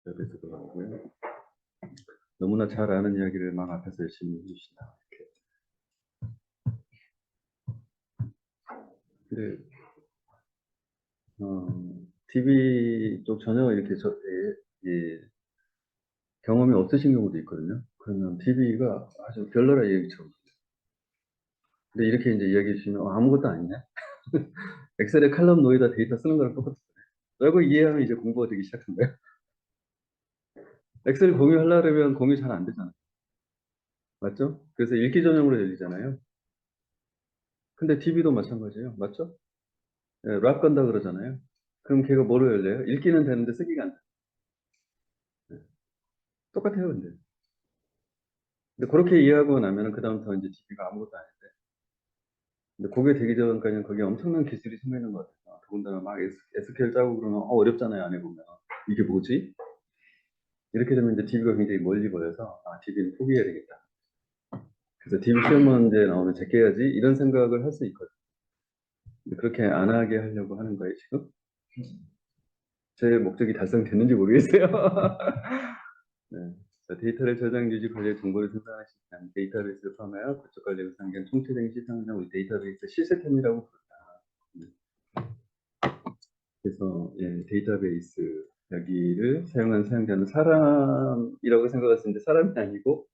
옆에서 그러고요. 너무나 잘 아는 이야기를 막 앞에서 열심히 해주신다. 근데 TV 쪽 전혀 이렇게 경험이 없으신 경우도 있거든요. 그러면 TV가 아주 별나라 얘기처럼. 근데 이렇게 이제 이야기해 주시면 아무것도 아니네. 엑셀에 칼럼 놓에다 데이터 쓰는 거랑 똑같은 거네. 라고 이해하면 이제 공부가 되기 시작한 거예요. 엑셀 공유하려면 공유 잘 안 되잖아요. 맞죠? 그래서 읽기 전용으로 열리잖아요. 근데 TV도 마찬가지예요. 맞죠? 예, 락 건다 그러잖아요. 그럼 걔가 뭐로 열려요? 읽기는 되는데 쓰기가 안 돼요. 예, 똑같아요, 근데. 근데 그렇게 이해하고 나면은 그다음부터 이제 TV가 아무것도 아닌데. 근데 그게 되기 전까지는 거기에 엄청난 기술이 생기는 것 같아요. 더군다나 막 SQL 짜고 그러면 어렵잖아요, 안 해보면. 이게 뭐지? 이렇게 되면 이제 TV가 굉장히 멀리 보여서 TV는 포기해야 되겠다. 그래서 TV 시험 문제 나오면 제껴야지 이런 생각을 할 수 있거든요. 근데 그렇게 안 하게 하려고 하는 거예요, 지금? 제 목적이 달성됐는지 모르겠어요. 네. 자, 데이터를 저장, 유지, 관리, 정보를 생산하는 시스템, 데이터베이스를 포함하여 구축 관리를 상기한 총체적인 시스템을 우리 데이터베이스 시스템이라고 부른다. 네. 그래서 예, 데이터베이스 여기를 사용하는 사용자는 사람이라고 생각했는데 사람이 아니고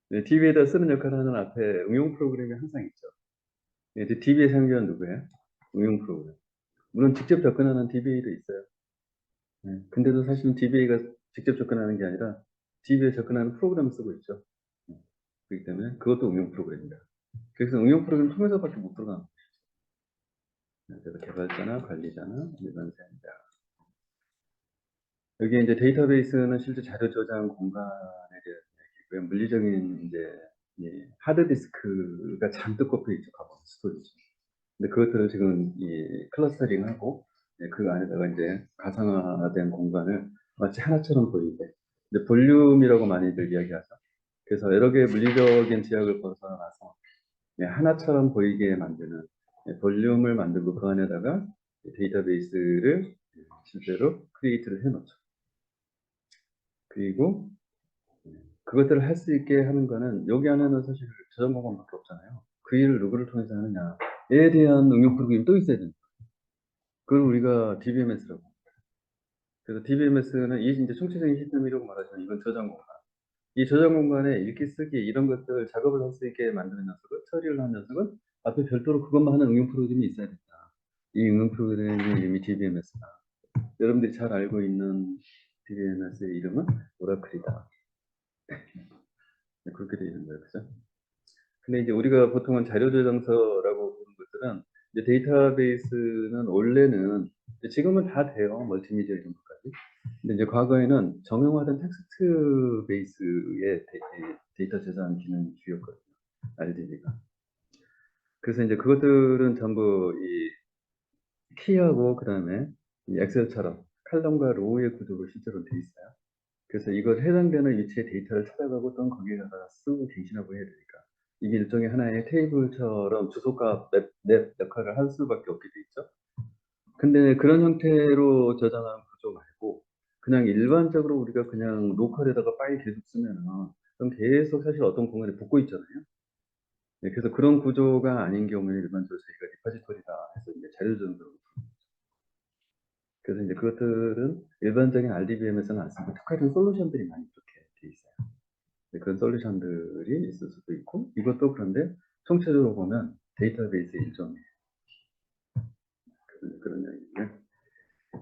네, DB에다 쓰는 역할을 하는 앞에 응용 프로그램이 항상 있죠. 예, DB의 사용자는 누구예요? 응용 프로그램. 물론 직접 접근하는 DBA도 있어요. 네, 근데도 사실은 DBA가 직접 접근하는 게 아니라 DB에 접근하는 프로그램을 쓰고 있죠. 네, 그렇기 때문에 그것도 응용 프로그램입니다. 그래서 응용 프로그램 통해서밖에 못 들어가는 거예요. 네, 그래서 개발자나 관리자나 일반 사용자. 여기 이제 데이터베이스는 실제 자료 저장 공간에 대한 얘기고요. 물리적인 이제 하드디스크가 잔뜩 꼽혀 있죠. 가방 스토리지. 근데 그것들을 지금 클러스터링하고 그 안에다가 이제 가상화된 공간을 마치 하나처럼 보이게. 근데 볼륨이라고 많이들 이야기하죠. 그래서 여러 개의 물리적인 제약을 벗어나서 하나처럼 보이게 만드는 볼륨을 만들고 그 안에다가 데이터베이스를 실제로 크리에이트를 해놓죠. 그리고 그것들을 할 수 있게 하는 거는 여기 안에는 사실 저장 공간밖에 없잖아요. 그 일을 누구를 통해서 하느냐에 대한 응용 프로그램이 또 있어야 됩니다. 그걸 우리가 DBMS라고. 그래서 DBMS는 이 이제 총체적인 시스템이라고 말하지만 이건 저장 공간. 이 저장 공간에 읽기, 쓰기 이런 것들 작업을 할 수 있게 만드는 녀석을 처리를 하는 녀석은 앞에 별도로 그것만 하는 응용 프로그램이 있어야 된다. 이 응용 프로그램이 이미 DBMS다. 여러분들이 잘 알고 있는 DBMS의 이름은 오라클이다. 그렇게 되어 있는 거예요, 그죠? 근데 이제 우리가 보통은 자료 저장소라고 부르는 것들은 이제 데이터베이스는 원래는 지금은 다 돼요, 멀티미디어 이런 것까지. 근데 이제 과거에는 정형화된 텍스트 베이스의 데이터 저장 기능 주였거든요, RDB가. 그래서 이제 그것들은 전부 이 키하고 그다음에 이 엑셀처럼 칼럼과 로우의 구조로 실제로 돼 있어요. 그래서 이것 해당되는 위치의 데이터를 찾아가고 또 거기에다가 쓰고 갱신하고 해야 되니까 이게 일종의 하나의 테이블처럼 주소값 맵 역할을 할 수밖에 없게 돼 있죠. 근데 그런 형태로 저장하는 구조 말고 그냥 일반적으로 우리가 그냥 로컬에다가 파일 계속 쓰면은 그럼 계속 사실 어떤 공간에 붙고 있잖아요. 네, 그래서 그런 구조가 아닌 경우에 일반적으로 저희가 리파지토리다 해서 이제 자료 저장으로. 그래서 이제 그것들은 일반적인 RDBM에서는 안 쓰고 특화된 솔루션들이 많이 그렇게 돼 있어요. 그런 솔루션들이 있을 수도 있고 이것도 그런데 총체적으로 보면 데이터베이스 일종의 그런 얘기고요.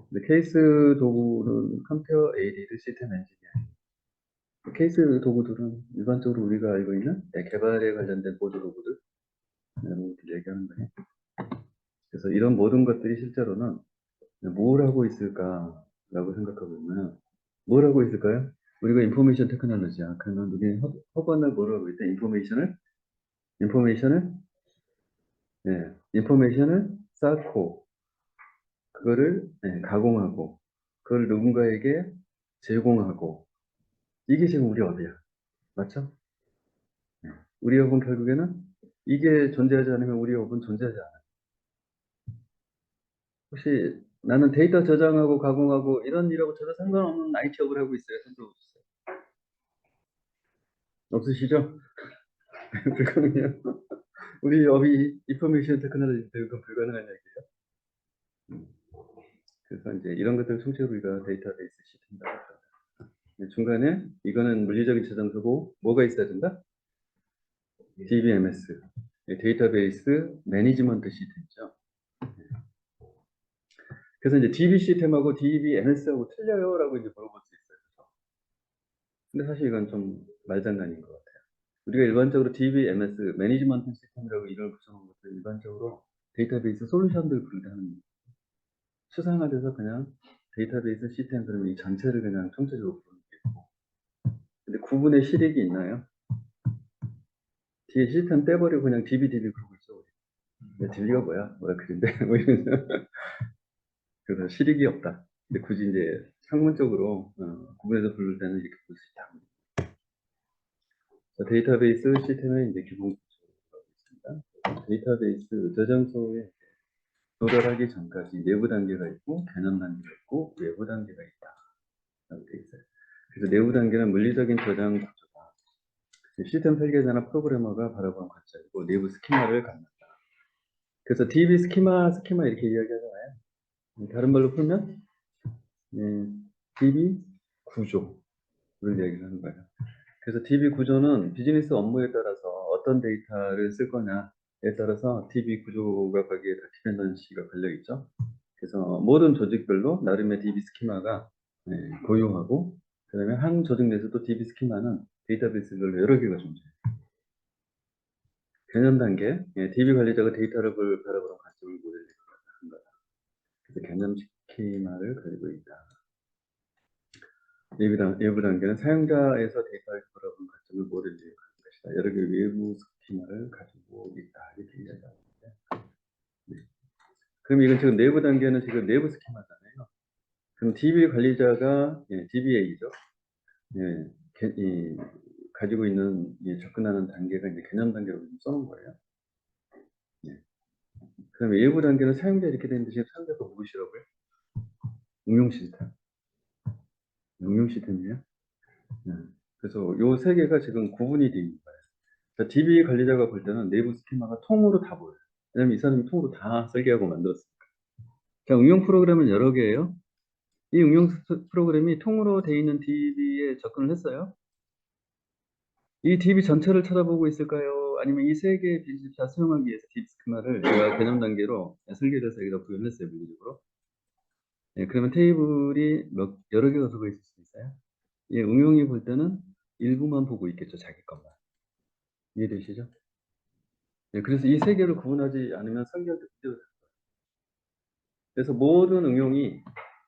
근데 케이스 도구는 컴퓨터 에이디드 시스템 엔지니어링. 케이스 도구들은 일반적으로 우리가 알고 있는 개발에 관련된 보조 도구들 이런 것들 얘기하는 거예요. 그래서 이런 모든 것들이 실제로는 뭘 하고 있을까라고 생각해 보면 뭘 하고 있을까요? 우리가 인포메이션 테크놀로지야. 그러면 우리 허번을 뭐라고 하고 있대? 인포메이션을 인포메이션을 쌓고 그거를 가공하고 그걸 누군가에게 제공하고 이게 지금 우리 업이야. 맞죠? 네. 우리 업은 결국에는 이게 존재하지 않으면 우리 업은 존재하지 않아요. 혹시 나는 데이터 저장하고 가공하고 이런 일하고 전혀 상관없는 IT업을 하고 있어요. 손 들어보세요. 없으시죠? 불가능해요. 우리 업이 인포메이션 테크놀로지 배우가 불가능한 얘기예요. 음, 그래서 이제 이런 것들 총체로 우리가 데이터베이스 시스템이라고 하죠. 중간에 이거는 물리적인 저장소고 뭐가 있어야 된다? DBMS, 데이터베이스 매니지먼트 시스템이죠. 그래서 이제 DB 시스템하고 DBMS하고 틀려요라고 이제 물어볼 수 있어요. 근데 사실 이건 좀 말장난인 것 같아요. 우리가 일반적으로 DBMS 매니지먼트 시스템이라고 이름을 붙여놓은 것도 일반적으로 데이터베이스 솔루션들 부르는 수상화돼서 그냥 데이터베이스 시스템 그러면 이 전체를 그냥 총체적으로 부르는 게 있고, 근데 구분의 실익이 있나요? 뒤에 시스템 떼버리고 그냥 DB 그러고 있죠. 우리. 딜리가 뭐야 그런데 뭐 이러면서 그래서 실익이 없다. 근데 굳이 이제 학문적으로 구분해서 부를 때는 이렇게 부를 수 있다. 자, 데이터베이스 시스템의 이제 기본 구조라고 있습니다. 데이터베이스 저장소에 도달하기 전까지 내부 단계가 있고 개념 단계가 있고 외부 단계가 있다. 라고 되어 있어요. 그래서 내부 단계는 물리적인 저장 구조다. 시스템 설계자나 프로그래머가 바라보는 관점이고 내부 스키마를 갖는다. 그래서 DB 스키마 이렇게 이야기하잖아요. 다른 말로 풀면 DB 구조를 얘기를 하는 거예요. 그래서 DB 구조는 비즈니스 업무에 따라서 어떤 데이터를 쓸 거냐에 따라서 DB 구조가 거기에 다 디펜던시가 걸려 있죠. 그래서 모든 조직별로 나름의 DB 스키마가 고유하고, 그다음에 한 조직 내에서도 DB 스키마는 데이터베이스별로 여러 개가 존재해요. 개념 단계, DB 관리자가 데이터를 바라보는 관점을 모델링하는 거다. 그래서 개념 스키마를 가지고 있다. 외부 단계는 사용자에서 데이터를 바라보는 관점을 모델링하는 것이다. 여러 개의 외부 스키마를 가지고 있다. 이렇게 이야기하는데, 네. 그럼 이건 지금 내부 단계는 지금 내부 스키마잖아요. 그럼 DB 관리자가 DBA죠. 가지고 있는 접근하는 단계가 이제 개념 단계로 써놓은 거예요. 예. 그다음에 일부 단계는 사용자 이렇게 되는데 지금 사용자가 누구시라고요? 응용 시스템. 응용 시스템이에요. 예. 그래서 요 세 개가 지금 구분이 되어 있는 거예요. 그러니까 DB 관리자가 볼 때는 내부 스키마가 통으로 다 보여요. 왜냐면 이 사람이 통으로 다 설계하고 만들었으니까. 자, 응용 프로그램은 여러 개예요. 이 응용 프로그램이 통으로 되어 있는 DB에 접근을 했어요. 이 DB 전체를 쳐다보고 있을까요? 아니면 이 세 개의 비즈니스 다 수용하기 위해서 DB 스키마를 제가 개념 단계로 설계를 해서 여기다 구현했어요, 물리적으로. 그러면 테이블이 여러 개가 들어가 있을 수 있어요. 응용이 볼 때는 일부만 보고 있겠죠, 자기 것만. 이해되시죠? 그래서 이 세 개를 구분하지 않으면 설계가 문제가 돼요. 그래서 모든 응용이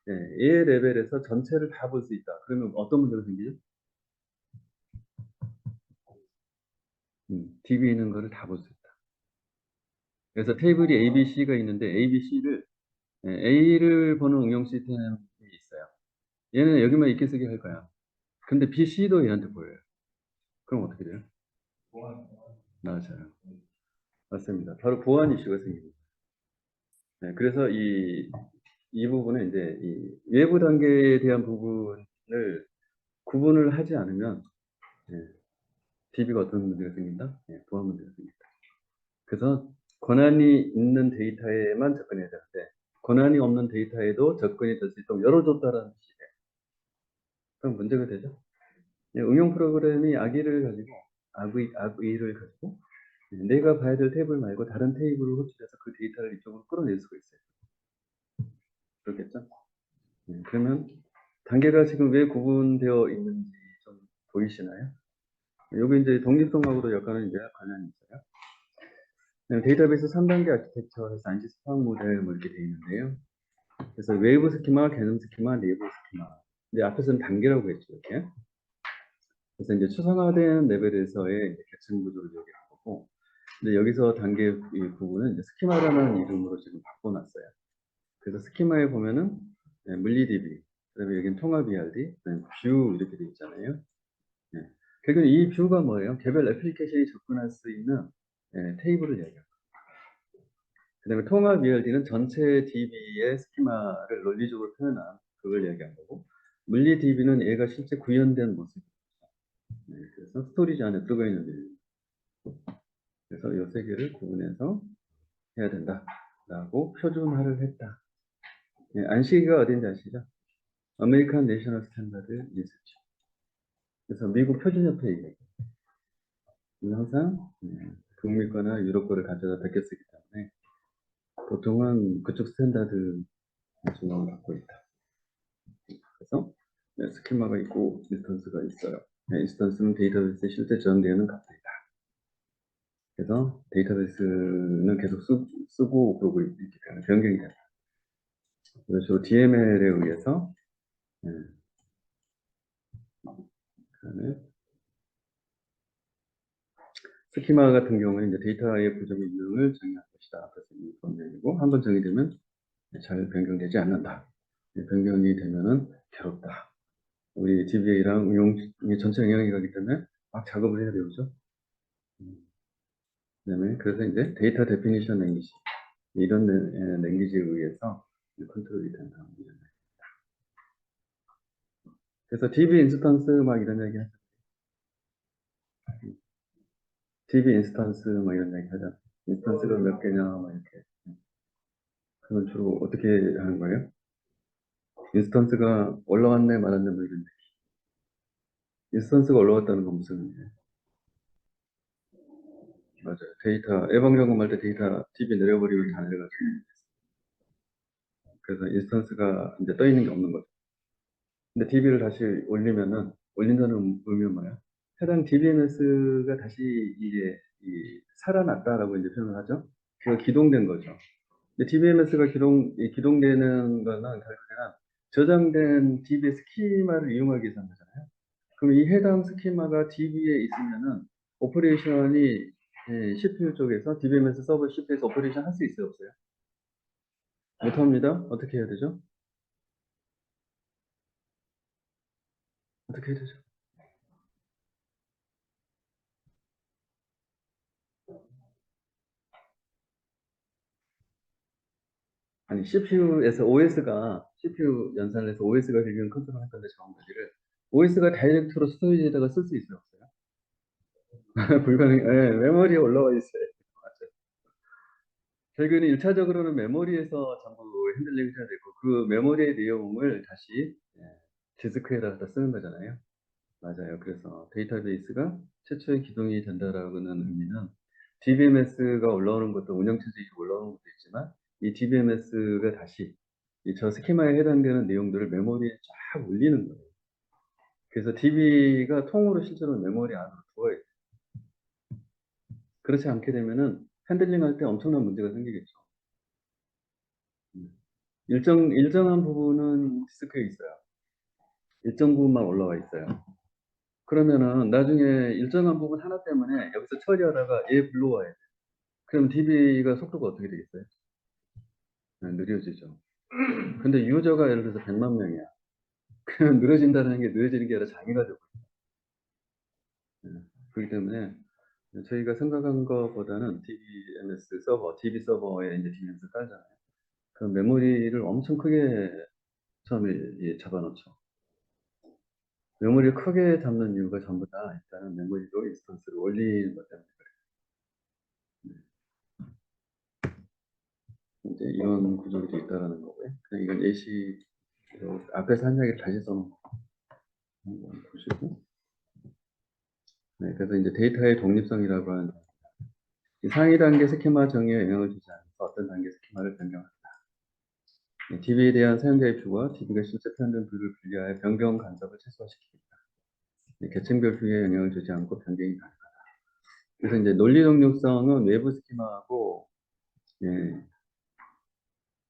A 레벨에서 전체를 다 볼 수 있다. 그러면 어떤 문제가 생기죠? DB 있는 거를 다 볼 수 있다. 그래서 테이블이 A, B, C가 있는데 A, B, C를 A를 보는 응용 시스템이 있어요. 얘는 여기만 있게 쓰게 할 거야. 근데 B, C도 얘한테 보여요. 그럼 어떻게 돼요? 맞아요. 맞습니다. 바로 보안 이슈가 생깁니다. 그래서 이 부분은 이제 이 외부 단계에 대한 부분을 구분을 하지 않으면 DB가 어떤 문제가 생긴다? 보안 문제가 생긴다. 그래서 권한이 있는 데이터에만 접근해야 되는데 권한이 없는 데이터에도 접근이 될 수 있도록 열어줬다라는 뜻이에요. 그럼 문제가 되죠? 응용 프로그램이 악의를 가지고 악의를 가지고 내가 봐야 될 테이블 말고 다른 테이블을 호출해서 그 데이터를 이쪽으로 끌어낼 수가 있어요. 그렇겠죠? 그러면 단계가 지금 왜 구분되어 있는지 좀 보이시나요? 여기 이제 독립성하고도 약간은 이제 관련이 있어요. 데이터베이스 3단계 아키텍처에서 안시스 파악 모델 뭐 이렇게 되어 있는데요. 그래서 외부 스키마, 개념 스키마, 내부 스키마. 이제 앞에서는 단계라고 했죠, 이렇게. 그래서 이제 추상화된 레벨에서의 이제 계층 구조를 얘기한 거고, 근데 여기서 단계 이 부분은 이제 스키마라는 이름으로 지금 바꿔놨어요. 그래서 스키마에 보면은 물리 DB, 그다음에 여기는 통합 ERD, 그다음에 뷰 이렇게 돼 있잖아요. 결국은 이 뷰가 뭐예요? 개별 애플리케이션이 접근할 수 있는 테이블을 얘기합니다. 그다음에 통합 ERD는 전체 DB의 스키마를 논리적으로 표현한 그걸 얘기한 거고, 물리 DB는 얘가 실제 구현된 모습. 네, 그래서 스토리지 안에 들어가 있는 내용. 그래서 이 세 개를 구분해서 해야 된다라고 표준화를 했다. 네, 안식이가 어딘지 아시죠? 아메리칸 내셔널 스탠다드 리서치. 그래서 미국 표준협회 얘기예요. 항상 북미 거나 유럽 거를 가져다 베껴 쓰기 때문에 보통은 그쪽 스탠다드 지원을 받고 있다. 그래서 네, 스키마가 있고 인스턴스가 있어요. 네, 인스턴스는 데이터베이스에 실제 저장되는 값들이다. 그래서 데이터베이스는 계속 쓰고 그러고 있기 때문에 변경이 된다. 그래서 DML에 의해서 네, 그다음에 스키마 같은 경우는 이제 데이터의 부족의 유형을 정의할 것이다. 그래서 이 법령이고 한 번 정의되면 잘 변경되지 않는다. 변경이 되면은 괴롭다. 우리 DBA랑 응용 전체 영향이 가기 때문에 막 작업을 해야 되죠. 그다음에 그래서 이제 데이터 데피니션 랭귀지 이런 랭귀지에 의해서 컨트롤이 된다. 그래서 DB 인스턴스 막 이런 얘기 하죠. DB 인스턴스 막 이런 얘기 하죠. 인스턴스가 몇 개냐 막 이렇게. 그건 주로 어떻게 하는 거예요? 인스턴스가 올라왔네 말았네 뭐 이런 얘기. 인스턴스가 올라왔다는 건 무슨 의미예요? 맞아요. 데이터 예방 점검할 때 데이터 DB 내려버리고 다 내려가지고 그래서 인스턴스가 이제 떠 있는 게 없는 거죠. 근데 DB를 다시 올리면은 올린다는 의미는 뭐야? 해당 DBMS가 다시 이게 살아났다라고 이제 표현을 하죠. 그가 기동된 거죠. 근데 DBMS가 기동되는 거는 결국에는 저장된 DB 스키마를 이용하기 위해서 하는 거잖아요. 그럼 이 해당 스키마가 DB에 있으면은 오퍼레이션이 CPU 쪽에서 DBMS 서버 CPU에서 오퍼레이션 할 수 있어요, 없어요? 못합니다. 어떻게 해야 되죠? 어떻게 해야 되죠? 아니, CPU에서 OS가, CPU 연산을 해서 OS가 결국은 컨트롤할 건데, 정확하기를. OS가 다이렉트로 스토리지에다가 쓸 수 있어요, 없어요? 불가능, 메모리에 올라와 있어요. 맞아요. 결국은 1차적으로는 메모리에서 전부 핸들링 해야 되고, 그 메모리의 내용을 다시 디스크에다 갖다 쓰는 거잖아요. 맞아요. 그래서 데이터베이스가 최초의 기동이 된다라는 의미는 DBMS가 올라오는 것도 운영체제에 올라오는 것도 있지만 이 DBMS가 다시 이 저 스키마에 해당되는 내용들을 메모리에 쫙 올리는 거예요. 그래서 DB가 통으로 실제로 메모리 안으로 들어와 있어요. 그렇지 않게 되면은 핸들링 할 때 엄청난 문제가 생기겠죠. 일정한 부분은 디스크에 있어요. 일정 부분만 올라와 있어요. 그러면은 나중에 일정한 부분 하나 때문에 여기서 처리하다가 얘 불러와야 돼. 그럼 DB가 속도가 어떻게 되겠어요? 느려지죠. 근데 유저가 예를 들어서 100만 명이야. 그럼 늘어진다는 게 느려지는 게 아니라 장애가 되고. 그렇기 때문에 저희가 생각한 것보다는 DBMS 서버, DB 서버에 이제 DBMS 깔잖아요. 그 메모리를 엄청 크게 처음에 잡아놓죠. 메모리를 크게 잡는 이유가 전부 다 일단은 메모리로 인스턴스를 올리는 것 때문에 이제 이런 구조가 돼 있다라는 거고요. 그냥 이건 예시 앞에서 한 이야기 다시 써놓고 한번 보시고. 네, 그래서 이제 데이터의 독립성이라고 하는 이 상위 단계 스키마 정의에 영향을 주지 않아서 어떤 단계 스키마를 변경한다. 네, DB에 대한 사용자 입주와 DB가 실제 표현된 부위를 분리하여 변경 간섭을 최소화시킵니다. 네, 계층별 부위에 영향을 주지 않고 변경이 가능하다. 그래서 이제 논리 독립성은 외부 스키마하고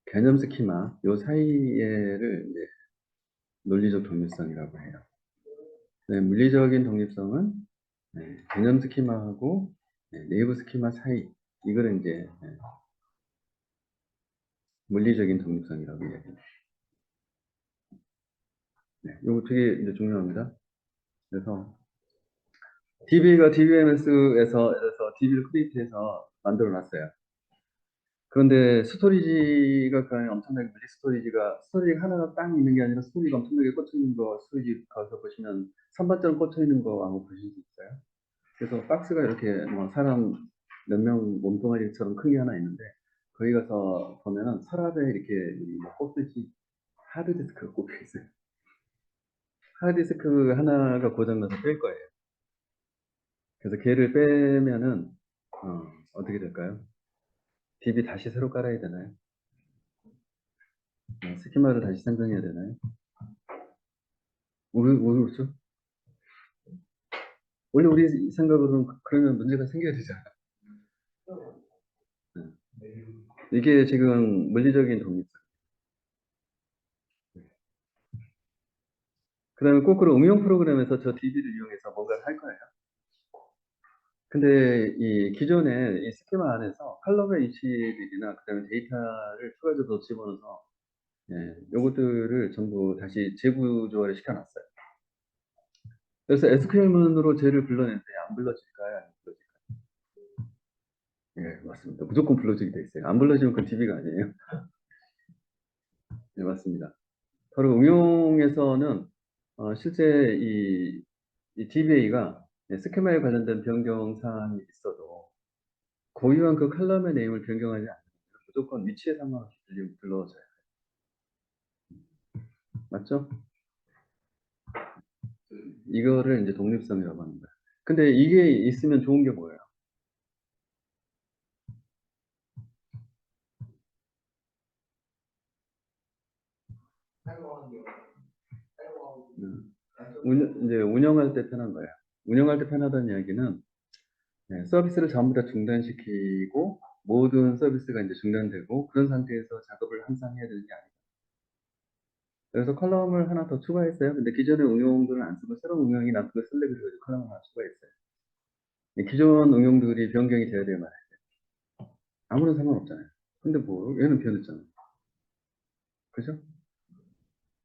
개념 스키마 요 사이에를 이제 논리적 독립성이라고 해요. 네, 물리적인 독립성은 개념 스키마하고 내부 스키마 사이 이거를 이제 물리적인 독립성이라고 이야기해요. 네, 이거 되게 이제 중요합니다. 그래서 DB가 DBMS에서 DB를 크리에이트해서 만들어 놨어요. 그런데 스토리지가 그 안에 엄청나게 물리 스토리지가 하나가 딱 있는 게 아니라 스토리가 엄청나게 꽂혀 있는 거 스토리지 가서 보시면 선반처럼 꽂혀 있는 거 한번 보실 수 있어요. 그래서 박스가 이렇게 뭐 사람 몇 명 몸뚱아리처럼 큰 게 하나 있는데 거기 가서 보면은 서랍에 이렇게 뭐 꽂듯이 하드디스크가 꽂혀 있어요. 하드디스크 하나가 고장나서 뺄 거예요. 그래서 걔를 빼면은 어떻게 될까요? DB 다시 새로 깔아야 되나요? 스키마를 다시 생성해야 되나요? 모르겠죠? 원래 우리 생각으로는 그러면 문제가 생겨야 되잖아. 네. 이게 지금 물리적인 독립성. 그 다음에 꼭 그런 응용 프로그램에서 저 DB를 이용해서 뭔가를 할 거예요. 근데 이 기존에 이 스키마 안에서 컬럼의 위치들이나 그다음에 데이터를 추가적으로 집어넣어서 예, 요것들을 전부 다시 재구조화를 시켜놨어요. 그래서 SQL문으로 쟤를 불러냈는데 안 불러질까요? 안 불러질까요? 예, 맞습니다. 무조건 불러지게 돼 있어요. 안 불러지면 그건 DB가 아니에요. 네, 맞습니다. 바로 응용에서는 실제 이 DBA가 스키마에 관련된 변경 사항이 있어도 고유한 그 칼럼의 내용을 변경하지 않으면 무조건 위치에 상관없이 불러줘요. 맞죠? 이거를 이제 독립성이라고 합니다. 근데 이게 있으면 좋은 게 뭐예요? 음, 이제 운영할 때 편한 거예요. 운영할 때 편하다는 이야기는 서비스를 전부 다 중단시키고 모든 서비스가 이제 중단되고 그런 상태에서 작업을 항상 해야 되는 게 아니에요. 그래서 컬럼을 하나 더 추가했어요. 근데 기존의 응용들은 안 쓰고 새로운 응용이 난 그걸 쓸래 그래서 컬럼을 하나 추가했어요. 기존 응용들이 변경이 돼야 될 만해요. 아무런 상관없잖아요. 근데 뭐 얘는 변했잖아요. 그죠?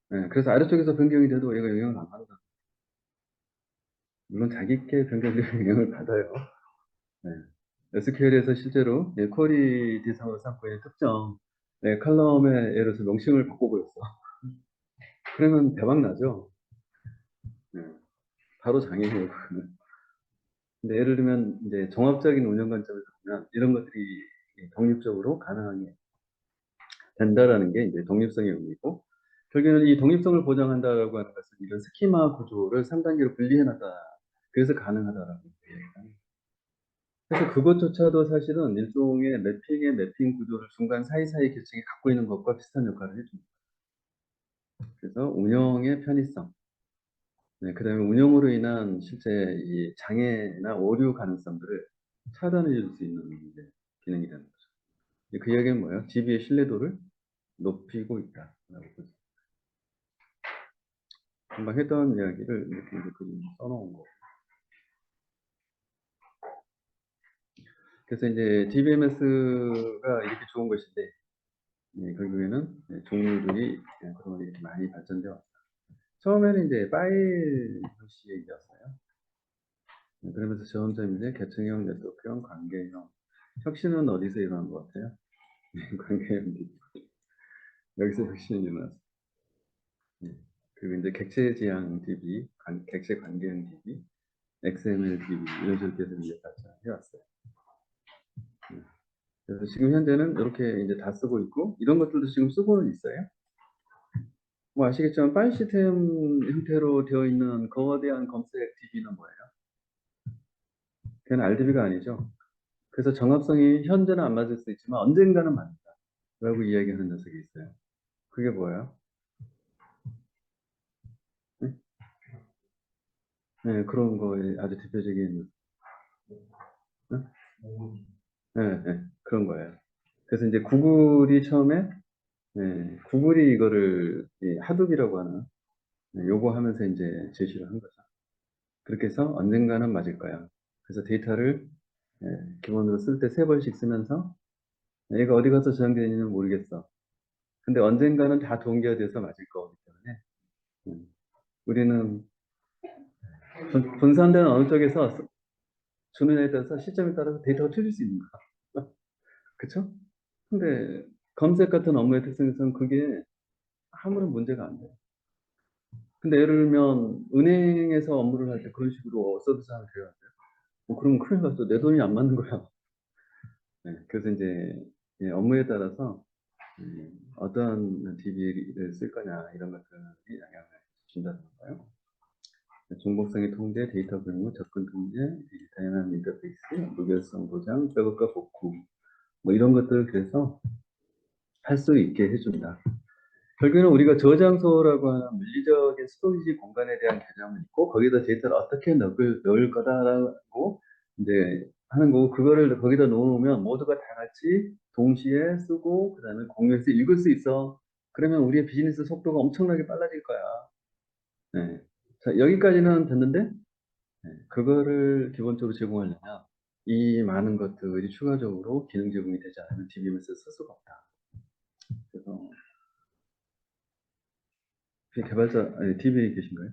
네, 그래서 아래쪽에서 변경이 돼도 얘가 영향을 안 받아. 물론 자기께 변경되는 영향을 받아요. 네. SQL에서 실제로 쿼리 대상으로 삼고 있는 특정 칼럼의 예를 들어서 명칭을 바꿔버렸어. 그러면 대박 나죠. 네, 바로 장애해요. 그거는. 근데 예를 들면 이제 종합적인 운영 관점에서 보면 이런 것들이 독립적으로 가능하게 된다라는 게 이제 독립성의 의미고 결국에는 이 독립성을 보장한다라고 하는 것은 이런 스키마 구조를 3단계로 분리해놨다. 그래서 가능하다라고 얘기합니다. 그래서 그것조차도 사실은 일종의 매핑의 매핑 구조를 중간 사이사이 계층이 갖고 있는 것과 비슷한 역할을 해줍니다. 그래서 운영의 편의성, 네, 그 다음에 운영으로 인한 실제 이 장애나 오류 가능성들을 차단해 줄 수 있는 이제 기능이 되는 거죠. 그 이야기는 뭐예요? DB의 신뢰도를 높이고 있다라고 보죠. 금방 했던 이야기를 이렇게 이제 그림 써놓은 거. 그래서 이제 DBMS가 이렇게 좋은 것인데, 결국에는 종류들이 그동안 이렇게 많이 발전되어 왔어요. 처음에는 이제 파일 형식이었어요. 그러면서 점점 이제 계층형, 네트워크형, 관계형. 혁신은 어디서 일어난 것 같아요? 관계형 DB. 여기서 혁신이 일어났어요. 그리고 이제 객체지향 DB, 객체 관계형 DB, XML DB 이런 식으로 계속 이제 발전해 왔어요. 그래서 지금 현재는 이렇게 이제 다 쓰고 있고 이런 것들도 지금 쓰고는 있어요. 뭐 아시겠지만 파일 시스템 형태로 되어 있는 거대한 검색 DB는 뭐예요? 그건 RDB가 아니죠. 그래서 정합성이 현재는 안 맞을 수 있지만 언젠가는 맞다. 라고 이야기하는 녀석이 있어요. 그게 뭐예요? 네? 네, 그런 거에 아주 대표적인 네? 그런 거예요. 그래서 이제 구글이 처음에 구글이 이거를 하둡이라고 하는 요구하면서 이제 제시를 한 거죠. 그렇게 해서 언젠가는 맞을 거야. 그래서 데이터를 기본으로 쓸 때 3번씩 쓰면서 얘가 어디 가서 저장되는지는 모르겠어. 근데 언젠가는 다 동기화돼서 맞을 거기 때문에 우리는 분산되는 어느 쪽에서 주느냐에 따라서 시점에 따라서 데이터가 틀릴 수 있는 거야. 그쵸? 근데 검색 같은 업무의 특성에서는 그게 아무런 문제가 안 돼요. 근데 예를 들면 은행에서 업무를 할 때 그런 식으로 서비스 하면 돼요. 그러면 큰일 났어. 내 돈이 안 맞는 거야. 네, 그래서 이제 예, 업무에 따라서 어떤 DB를 쓸 거냐 이런 것들이 영향을 준다는 거예요. 중복성의 통제, 데이터 분류, 접근 통제, 다양한 인터페이스, 무결성 보장, 백업과 복구 뭐 이런 것들을 그래서 할 수 있게 해준다. 결국에는 우리가 저장소라고 하는 물리적인 스토리지 공간에 대한 개념이 있고 거기다 데이터를 어떻게 넣을 거다라고 이제 하는 거고 그거를 거기다 놓으면 모두가 다 같이 동시에 쓰고 그다음에 공유해서 읽을 수 있어. 그러면 우리의 비즈니스 속도가 엄청나게 빨라질 거야. 네. 자, 여기까지는 됐는데 그거를 기본적으로 제공하려면 이 많은 것들이 추가적으로 기능 제공이 되지 않으면 DBMS를 쓸 수가 없다. 그래서 개발자, 아니, DB에 계신가요?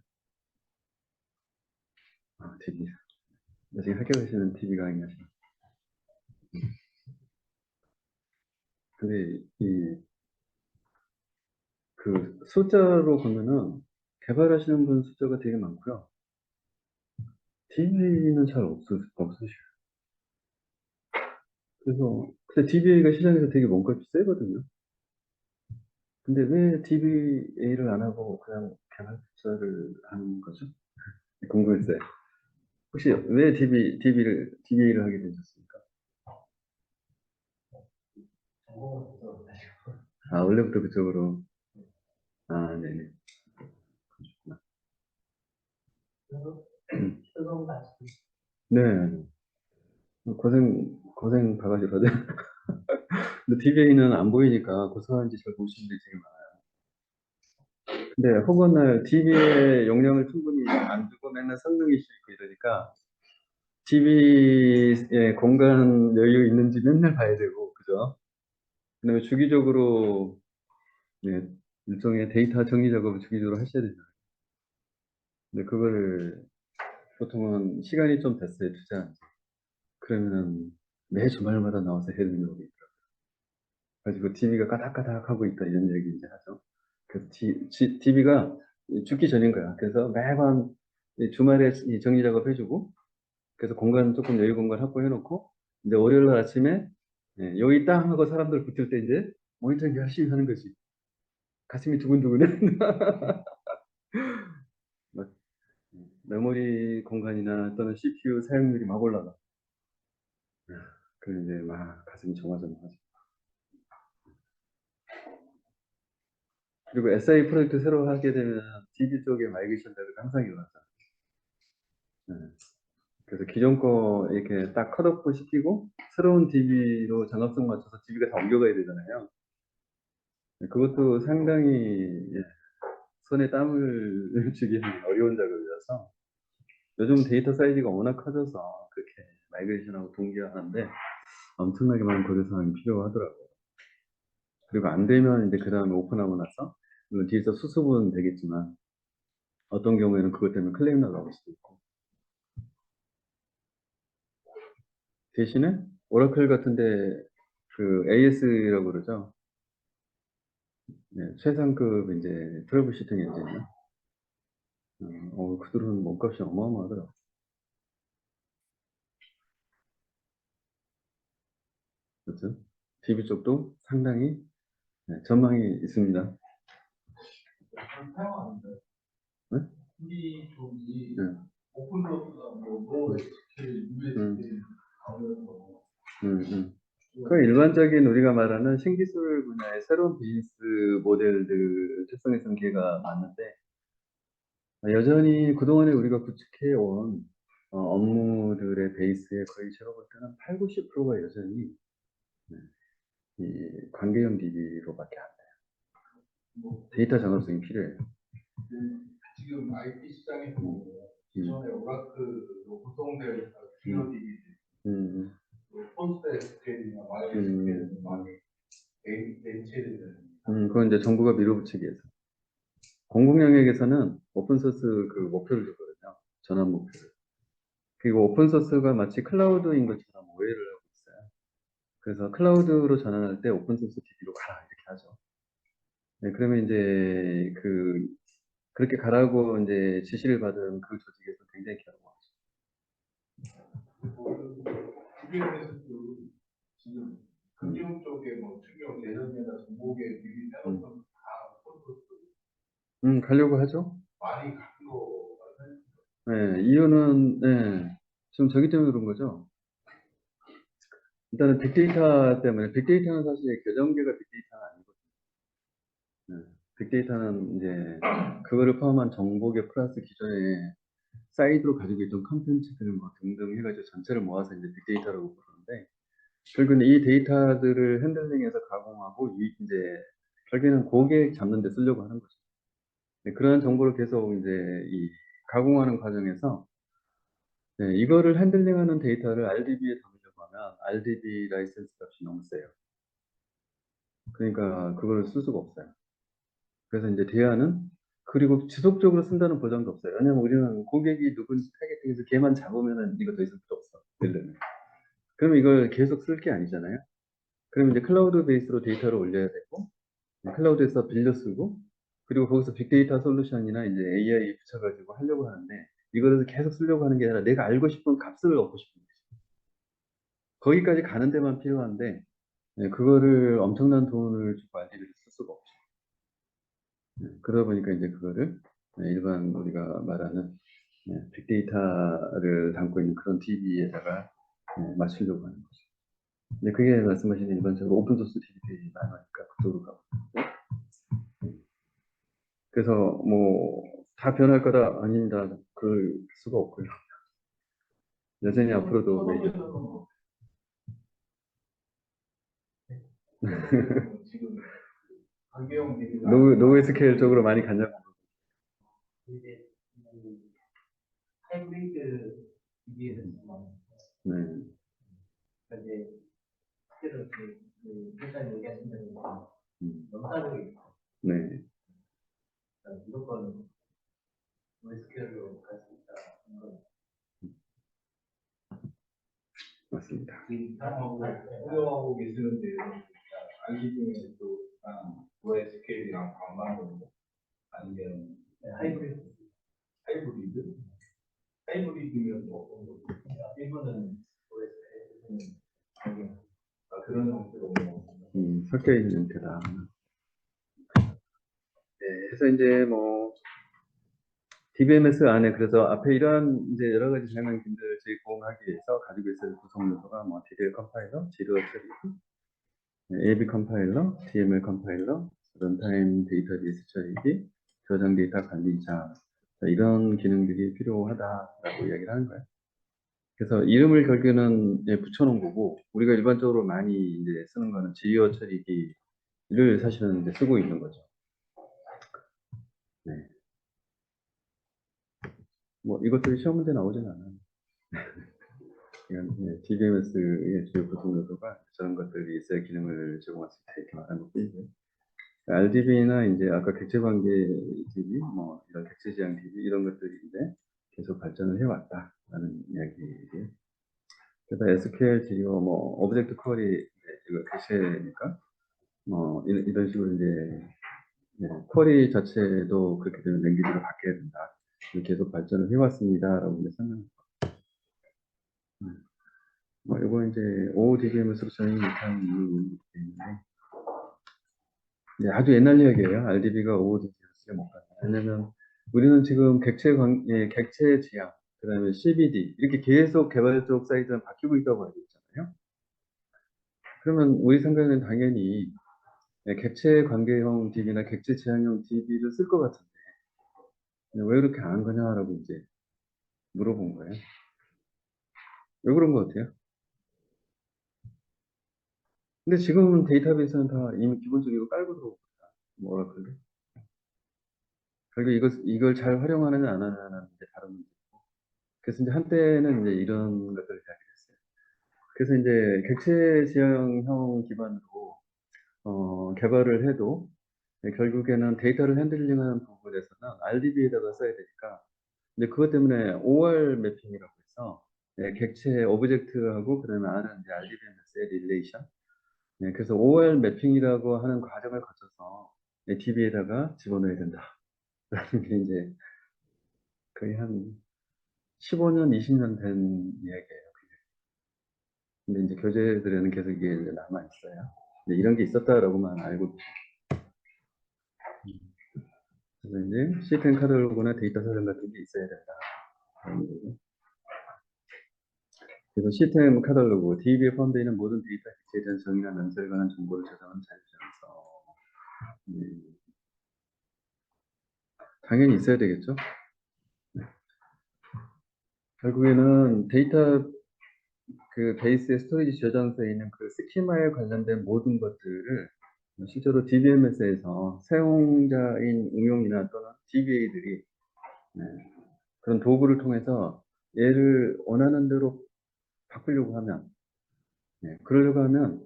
아, DB. 지금 합격하시는 TV가 아니냐시나. 근데 그 숫자로 보면은 개발하시는 분 숫자가 되게 많고요. DB는 잘 없으셔요. 그래서 근데 DBA가 시장에서 되게 몸값이 세거든요. 근데 왜 DBA를 안 하고 그냥 개발자를 하는 거죠? 궁금했어요. 혹시 왜 DBA를 하게 되셨습니까? 아, 원래부터 그쪽으로. 아, 네네. 음. 네. 고생 바가지로 하죠. 근데 DBA는 안 보이니까 고생하는지 잘 모르시는 분들이 되게 많아요. 근데 혹은 DBA의 용량을 충분히 안 주고 맨날 성능 이슈 있고 이러니까 DB의 공간 여유 있는지 맨날 봐야 되고, 그죠? 그다음에 주기적으로 네, 일종의 데이터 정리 작업을 주기적으로 하셔야 되잖아요. 근데 그거를 보통은 시간이 좀 됐어요, 투자한 지. 그러면은 매 주말마다 나와서 해야 되는 거고 있더라고요. 가지고 TV가 까닥까닥 하고 있다 이런 얘기 이제 하죠. 그 TV가 죽기 전인 거야. 그래서 매번 이 주말에 이 정리 작업 해주고 그래서 공간 조금 여유 공간 확보해놓고 이제 월요일 날 아침에 예, 여기 땅 하고 사람들 붙을 때 이제 모니터링 열심히 하는 거지. 가슴이 두근두근해. 막 메모리 공간이나 또는 CPU 사용률이 막 올라가. 그래 이제 막 가슴이 조마조마하지. 그리고 SI 프로젝트 새로 하게 되면 DB 쪽에 마이그레이션 레벨이 항상 일어나잖아. 네. 그래서 기존 거 이렇게 딱 컷오프 시키고 새로운 DB로 전압성 맞춰서 DB가 다 옮겨가야 되잖아요. 네, 그것도 상당히 예, 손에 땀을 주기 어려운 작업이라서 요즘 데이터 사이즈가 워낙 커져서 그렇게 마이그레이션하고 동기화하는데 엄청나게 많은 고려 사항이 필요하더라고요. 그리고 안 되면 이제 그 다음에 오픈하고 나서 물론 뒤에서 수습은 되겠지만 어떤 경우에는 그것 때문에 클레임 나갈 수도 있고 대신에 오라클 같은데 그 AS라고 그러죠. 네, 최상급 이제 트러블 슈팅 엔진이요. 그들은 몸값이 어마어마하더라고요. 그렇죠? DB 쪽도 상당히 네, 전망이 있습니다. 네? 네. 음, 음. 그 일반적인 우리가 말하는 신기술 분야의 새로운 비즈니스 모델들 특성의 전개가 많은데 여전히 그동안에 우리가 구축해온 업무들의 베이스에 거의 제가 볼 때는 8, 90%가 여전히 네, 이 관계형 DB로밖에 안 돼요. 데이터 전환성이 필요해요. 지금 IT 시장에 보면 기존의 오라클로 구성되어 있던 기업 DB, 폰스타 SQL이나 MySQL은 많이 대체되는. 그건 이제 정부가 밀어붙이기 위해서. 공공 영역에서는 오픈소스 그 목표를 주거든요. 전환 목표를. 그리고 오픈소스가 마치 클라우드인 것처럼 오해를 하고 있어요. 그래서 클라우드로 전환할 때 오픈소스 DB로 가라 이렇게 하죠. 네, 그러면 이제 그렇게 가라고 이제 지시를 받은 그 조직에서 굉장히 괴로워하죠. 주변에서도 지금 금융 쪽에 뭐 충격 대전이나 정보계 미리 해놓던 다 가려고 하죠. 많이 갖고 네, 이유는 지금 저기 때문에 그런 거죠. 일단은 빅데이터 때문에 빅데이터는 사실 계정계가 빅데이터는 아니거든요. 네, 빅데이터는 이제 그거를 포함한 정보계 플러스 기존에 사이드로 가지고 있던 컨텐츠들 뭐 등등 해가지고 전체를 모아서 이제 빅데이터라고 부르는데 결국은 이 데이터들을 핸들링해서 가공하고 이제 결국에는 고객 잡는 데 쓰려고 하는 거죠. 네, 그러한 정보를 계속 이제 이 가공하는 과정에서 이거를 핸들링하는 데이터를 RDB에 담으려고 하면 RDB 라이센스 값이 너무 세요. 그러니까 그걸 쓸 수가 없어요. 그래서 이제 대안은 그리고 지속적으로 쓴다는 보장도 없어요. 왜냐면 우리는 고객이 누군지 타겟팅해서 걔만 잡으면은 이거 더 이상 필요 없어. 예를 그러면 이걸 계속 쓸 게 아니잖아요. 그러면 이제 클라우드 베이스로 데이터를 올려야 되고 클라우드에서 빌려 쓰고 그리고 거기서 빅데이터 솔루션이나 이제 AI 붙여가지고 하려고 하는데 이거를 계속 쓰려고 하는 게 아니라 내가 알고 싶은 값을 얻고 싶은 거죠. 거기까지 가는 데만 필요한데 그거를 엄청난 돈을 주고 RDB를 쓸 수가 없죠. 그러다 보니까 이제 그거를 일반 우리가 말하는 빅데이터를 담고 있는 그런 DB에다가 맞추려고 하는 거죠. 근데 그게 말씀하신 일반적으로 오픈소스 DB들이 많으니까 그쪽으로 가고. 그래서 뭐 다 변할 거다 아닙니다. 그럴 수가 없고요. 여전히 앞으로도 메이저. 지금 강계영 노스케일 쪽으로 많이 갔냐고. 이제 하이브리드 기기에 대해서 네. 이제 실제로 그 회사 얘기하신 대로 너무 다르게 있고 네. 무조건 노스케일로 갈 수 있다는 건 맞습니다. 우려하고 계시는데 알기 중에 또 OSK이랑 반반으로 아니면 하이브리드? 하이브리드면 뭐 어떤 거? 일본은 OSK는 그런 형태로 뭐 섞여 있는 형태다. 네, 그래서 이제 뭐 DBMS 안에 그래서 앞에 이러한 이제 여러 가지 설명들을 제공하기 위해서 가지고 있을 구성 요소가 뭐 DDL 컴파일러, 지도 처리기, AB 컴파일러, DML 컴파일러, 런타임 데이터베이스 처리기, 저장 데이터 관리자 이런 기능들이 필요하다라고 이야기를 하는 거예요. 그래서 이름을 결국에는 붙여놓은 거고 우리가 일반적으로 많이 이제 쓰는 거는 지리어 처리기를 사실은 이제 쓰고 있는 거죠. 네. 뭐 이것들이 시험 문제 나오진 않아요. DBMS의 주요 구성 요소가 저런 것들이 있어야 기능을 제공할 수 있다 이렇게 말하는 것뿐이고요. RDB나 이제 아까 객체 관계 DB, 뭐 이런 객체 지향 DB 이런 것들이 이제 계속 발전을 해왔다라는 이야기예요. 그래서 SQL 지리어 뭐 오브젝트 쿼리 이거 객체니까 뭐 이런 식으로 이제 쿼리 자체도 그렇게 되면 랭귀지로 바뀌어야 된다. 계속 발전을 해왔습니다라고 이제 설명합니다. 뭐 이거 이제 ODBMS로 저희 못하는 이유가 있는데 아주 옛날 이야기예요. RDB가 ODBMS에 못 간다. 왜냐면 우리는 지금 객체 지향, 그다음에 CBD 이렇게 계속 개발적 사이즈는 바뀌고 있다고 알고 있잖아요. 그러면 우리 생각에는 당연히 객체 관계형 DB나 객체 지향형 DB를 쓸 것 같은데 왜 그렇게 안 한 거냐라고 이제 물어본 거예요. 왜 그런 것 같아요? 근데 지금은 데이터베이스는 다 이미 기본적으로 깔고 들어오고 있다. 뭐 오라클로. 결국 이걸 잘 활용하느냐 안 하느냐는 이제 다른 문제고. 그래서 이제 한때는 이제 이런 것들을 이야기했어요. 그래서 이제 객체 지향형 기반으로 개발을 해도 결국에는 데이터를 핸들링하는 부분에서는 RDB에다가 써야 되니까 근데 그것 때문에 OR 매핑이라고 해서 객체 오브젝트하고 그다음에 R은 이제 RDBMS의 릴레이션 네, 그래서 OR 매핑이라고 하는 과정을 거쳐서 DB에다가 집어넣어야 된다. 라는 게 이제 거의 한 15년, 20년 된 이야기예요. 근데 이제 교재들에는 계속 이게 이제 남아있어요. 이런 게 있었다라고만 알고. 그래서 이제 시스템 카탈로그나 데이터 사전 같은 게 있어야 된다. 그래서 시스템 카탈로그, DB에 포함되어 있는 모든 데이터 객체에 대한 정의나 명세에 관한 정보를 저장하는 자유정서. 당연히 있어야 되겠죠. 결국에는 데이터 그 베이스의 스토리지 저장소에 있는 그 스키마에 관련된 모든 것들을 실제로 DBMS에서 사용자인 응용이나 또는 DBA들이 그런 도구를 통해서 얘를 원하는 대로 바꾸려고 하면, 그러려고 하면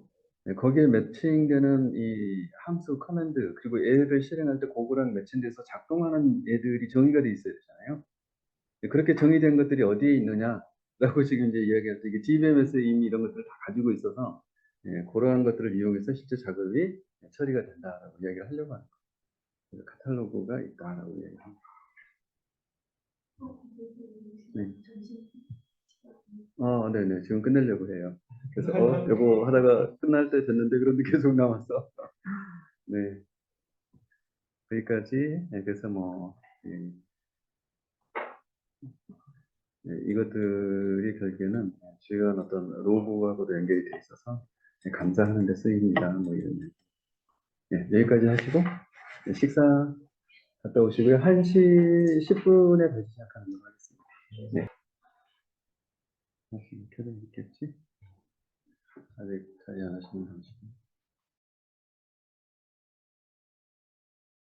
거기에 매칭되는 이 함수 커맨드 그리고 얘를 실행할 때 그거랑 매칭돼서 작동하는 애들이 정의가 돼 있어야 되잖아요. 그렇게 정의된 것들이 어디에 있느냐라고 지금 이제 이야기할 때 이게 DBMS에 이미 이런 것들을 다 가지고 있어서 그러한 것들을 이용해서 실제 작업이 처리가 된다라고 이야기를 하려고 하는 거예요. 그래서 카탈로그가 있다라고 이야기합니다. 네. 네네. 지금 끝내려고 해요. 그래서, 여보 하다가 끝날 때 됐는데, 그런데 계속 남았어. 네. 여기까지. 네, 그래서 뭐, 이것들이 결국에는 주요한 어떤 로그하고도 연결이 돼 있어서 감사하는 데 쓰입니다. 뭐 이런. 여기까지 하시고, 식사 갔다 오시고요. 1시 10분에 다시 시작하는 걸로 하겠습니다. 네. 켜져 있겠지? 아직 자리 안 하시는 분이시고.